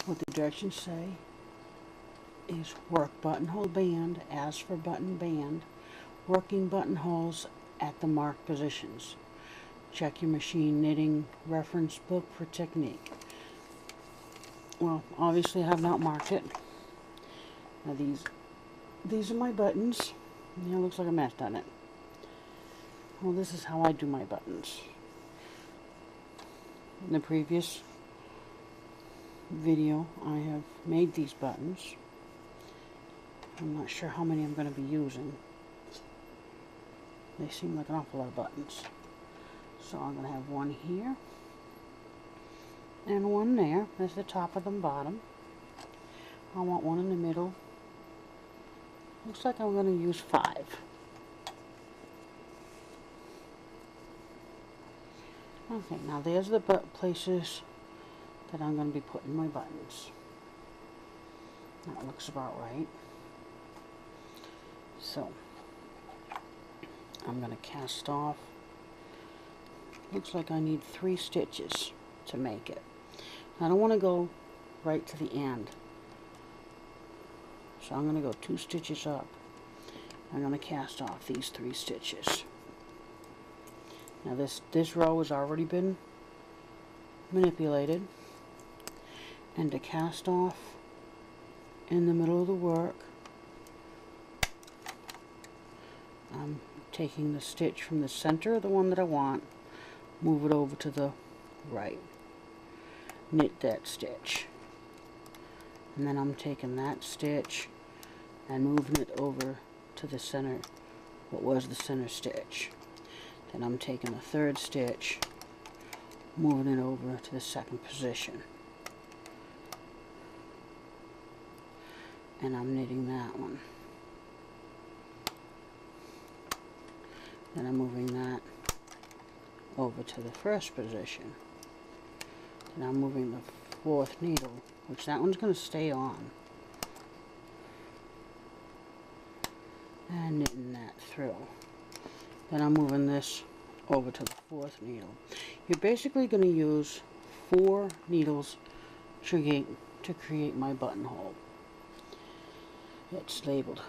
What the directions say is work buttonhole band as for button band, working buttonholes at the marked positions. Check your machine knitting reference book for technique. Well, obviously I have not marked it. Now these are my buttons. Yeah, it looks like a mess, doesn't it? Well, this is how I do my buttons. In the previous video, I have made these buttons. I'm not sure how many I'm going to be using. They seem like an awful lot of buttons. So I'm going to have one here and one there. That's the top of the bottom. I want one in the middle. Looks like I'm going to use 5. Okay, now there's the places that I'm going to be putting my buttons. That looks about right. So I'm going to cast off. Looks like I need 3 stitches to make it. I don't want to go right to the end. So I'm going to go 2 stitches up. I'm going to cast off these 3 stitches. Now this row has already been manipulated. And to cast off in the middle of the work, I'm taking the stitch from the center of the one that I want, move it over to the right, knit that stitch, and then I'm taking that stitch and moving it over to the center, what was the center stitch. Then I'm taking the 3rd stitch, moving it over to the 2nd position, and I'm knitting that one. Then I'm moving that over to the 1st position. And I'm moving the 4th needle, which that one's going to stay on, and knitting that through. Then I'm moving this over to the 4th needle. You're basically going to use 4 needles to create my buttonhole. It's labeled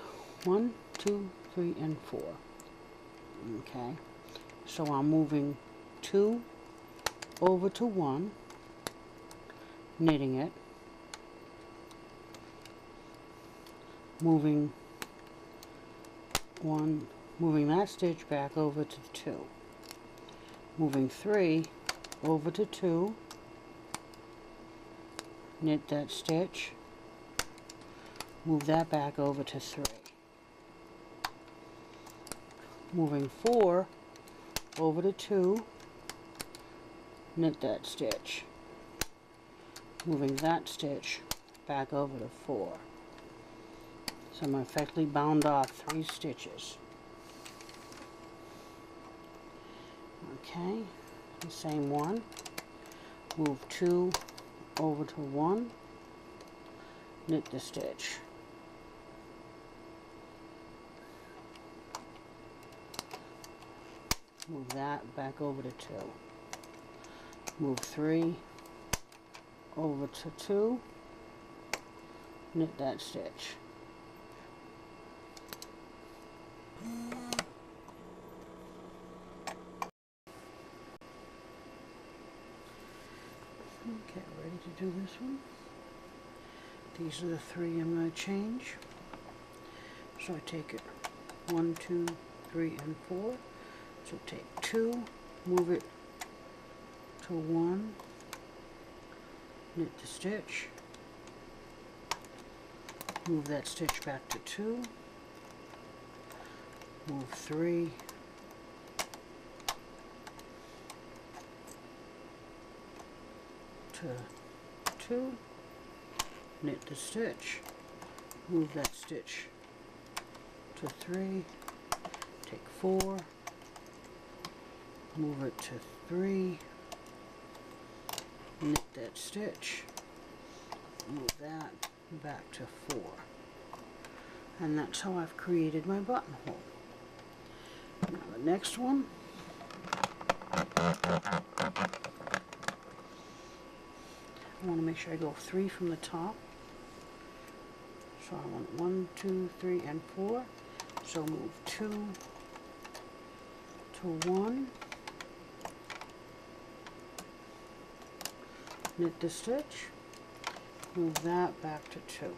1, 2, 3, and 4. Okay, so I'm moving 2 over to 1, knitting it, moving that stitch back over to 2, moving 3 over to 2, knit that stitch, move that back over to 3, moving 4 over to 2, knit that stitch, moving that stitch back over to 4. So I'm effectively bound off 3 stitches. Okay, the same one, move 2 over to 1, knit the stitch, move that back over to 2, move 3 over to 2, knit that stitch, okay, ready to do this one. These are the 3 I'm going to change. So I take it 1, 2, 3, and 4. So take 2, move it to 1, knit the stitch, move that stitch back to 2, move 3, to 2, knit the stitch, move that stitch to 3, take 4, move it to 3, knit that stitch, move that back to 4. And that's how I've created my buttonhole. Now the next one, I want to make sure I go 3 from the top. So I want 1, 2, 3, and 4. So move 2 to 1. Knit the stitch. Move that back to 2.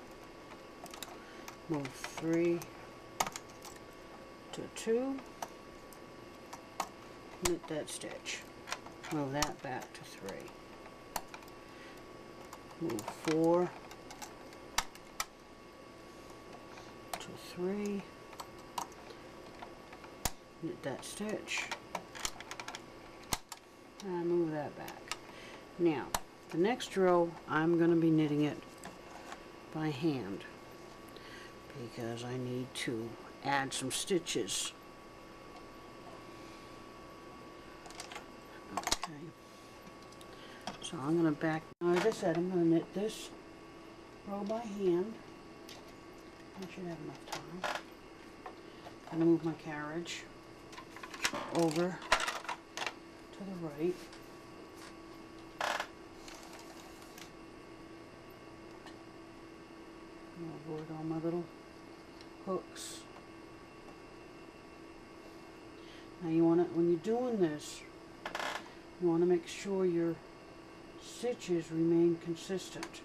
Move 3 to 2. Knit that stitch. Move that back to 3. Move 4 to 3. Knit that stitch. And move that back. Now, the next row, I'm going to be knitting it by hand because I need to add some stitches. Okay. So I'm going to back, as I said, I'm going to knit this row by hand. I should have enough time. I'm going to move my carriage over to the right. Avoid all my little hooks. Now you want to, when you're doing this, you want to make sure your stitches remain consistent.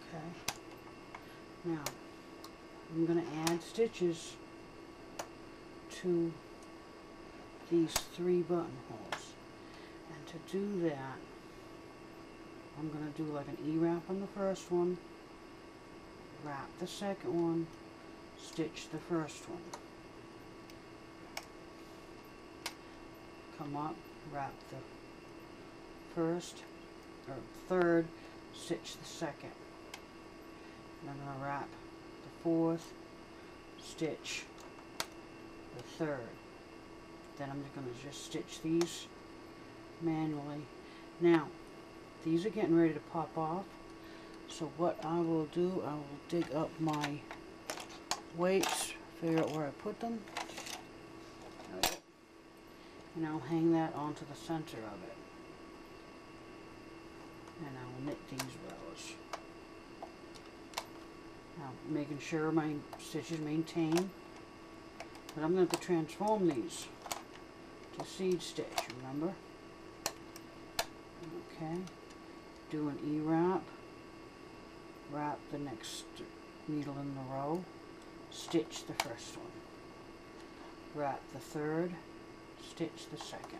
Okay. Now I'm going to add stitches to these 3 buttonholes, and to do that, I'm going to do like an E-wrap on the first one. Wrap the second one, stitch the first one. Come up, wrap the first or third, stitch the second. And I'm going to wrap the fourth, stitch the third. Then I'm going to just stitch these manually. Now, these are getting ready to pop off. So what I will do, I will dig up my weights, figure out where I put them, and I'll hang that onto the center of it. And I will knit these rows. Now, making sure my stitches maintain, but I'm going to transform these to seed stitch, remember? Okay, do an E-wrap. Wrap the next needle in the row, stitch the first one, wrap the third, stitch the second,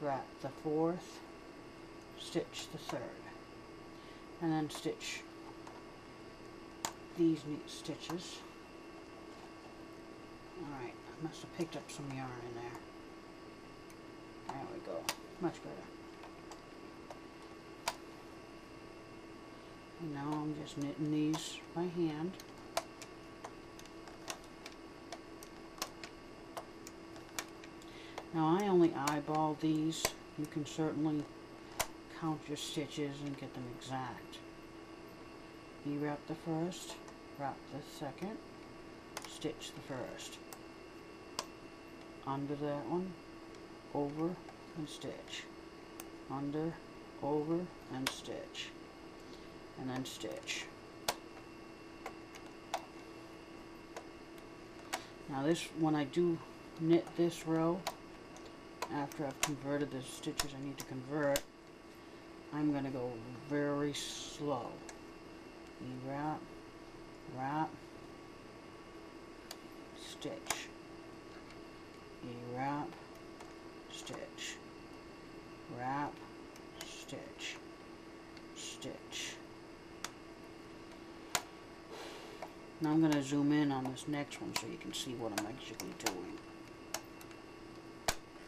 wrap the fourth, stitch the third, and then stitch these neat stitches. Alright, I must have picked up some yarn in there. There we go, much better. And now I'm just knitting these by hand. Now I only eyeball these. You can certainly count your stitches and get them exact. You wrap the first, wrap the second, stitch the first. Under that one, over and stitch. Under, over and stitch. And then stitch. Now this, when I do knit this row, after I've converted the stitches I need to convert, I'm going to go very slow. E-wrap, wrap, stitch. E-wrap, stitch. Wrap, stitch. Stitch. Now I'm going to zoom in on this next one so you can see what I'm actually doing.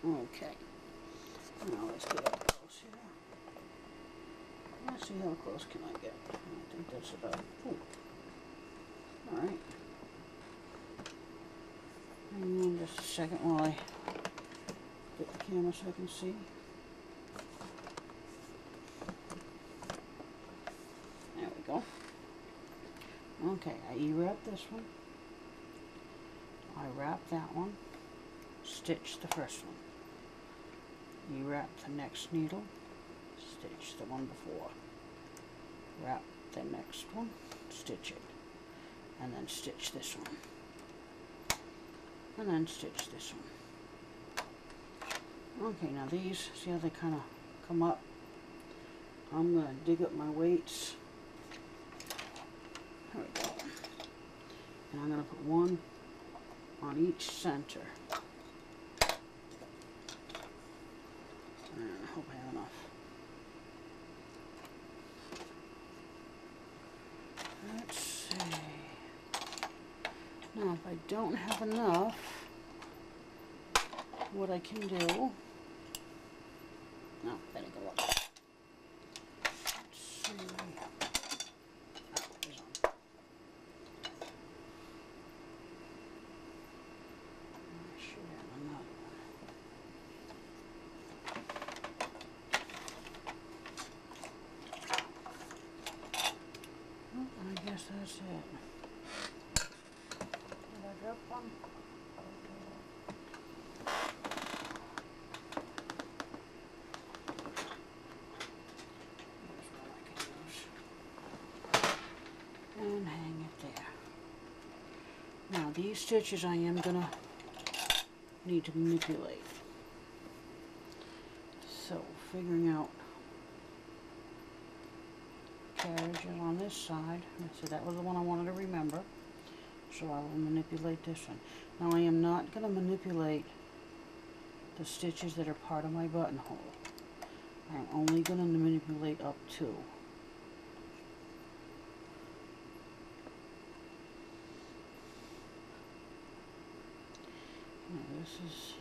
Okay. Now let's get up close here. Let's see how close can I get. I think that's about... Alright. Hang on just a second while I get the camera so I can see. There we go. Okay, I E-wrap this one. I wrap that one. Stitch the first one. E-wrap the next needle. stitch the one before, wrap the next one, stitch it, and then stitch this one, and then stitch this one. Okay, now these, see how they kind of come up? I'm going to dig up my weights. There we go. And I'm going to put one on each center. And I hope I have enough. Let's see. Now, if I don't have enough, what I can do... No, that didn't go up. Let's see. That's it. Did I drop one? There's one I can use. And hang it there. Now these stitches I am gonna need to manipulate. So figuring out carriages on this side. So that was the one I wanted to remember. So I will manipulate this one. Now I am not going to manipulate the stitches that are part of my buttonhole. I am only going to manipulate up to. Now this is...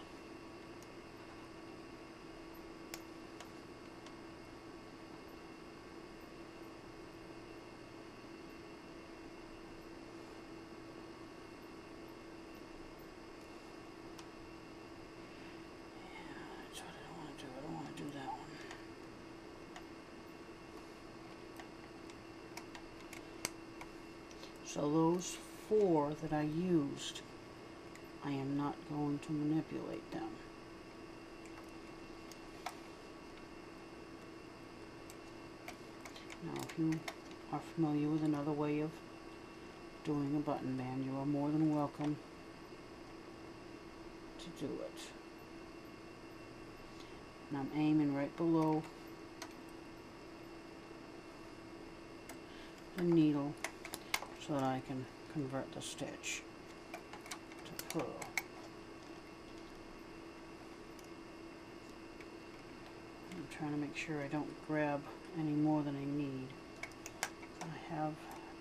So those 4 that I used, I am not going to manipulate them. Now if you are familiar with another way of doing a button band, you are more than welcome to do it. And I'm aiming right below the needle, so that I can convert the stitch to purl. I'm trying to make sure I don't grab any more than I need. I have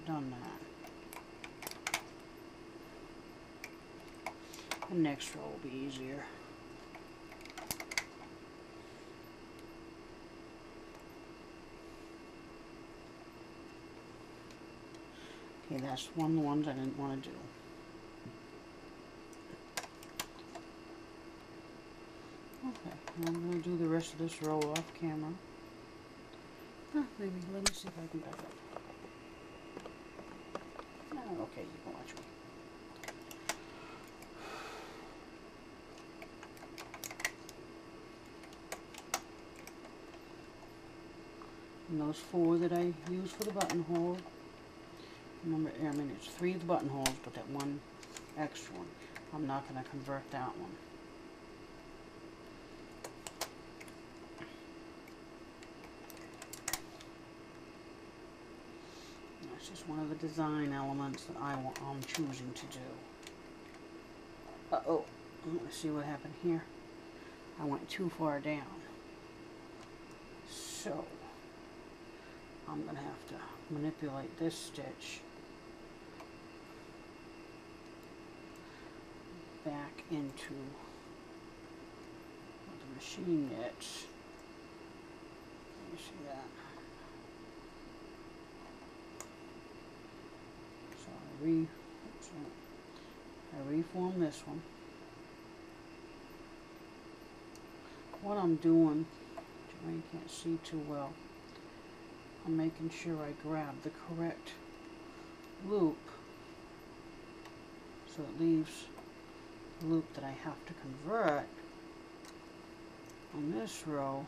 done that. The next row will be easier. Okay, that's one of the ones I didn't want to do. Okay, I'm going to do the rest of this row off camera. Maybe, let me see if I can back up. Oh, okay, you can watch me. And those 4 that I used for the buttonhole, remember, I mean, it's 3 of the buttonholes, but that one extra one, I'm not going to convert that one. That's just one of the design elements that I'm choosing to do. Uh-oh, I'm going to see what happened here. I went too far down. So, I'm going to have to manipulate this stitch back into the machine knits. Let me see that. So I reform this one. What I'm doing, you can't see too well, I'm making sure I grab the correct loop so it leaves the loop that I have to convert on this row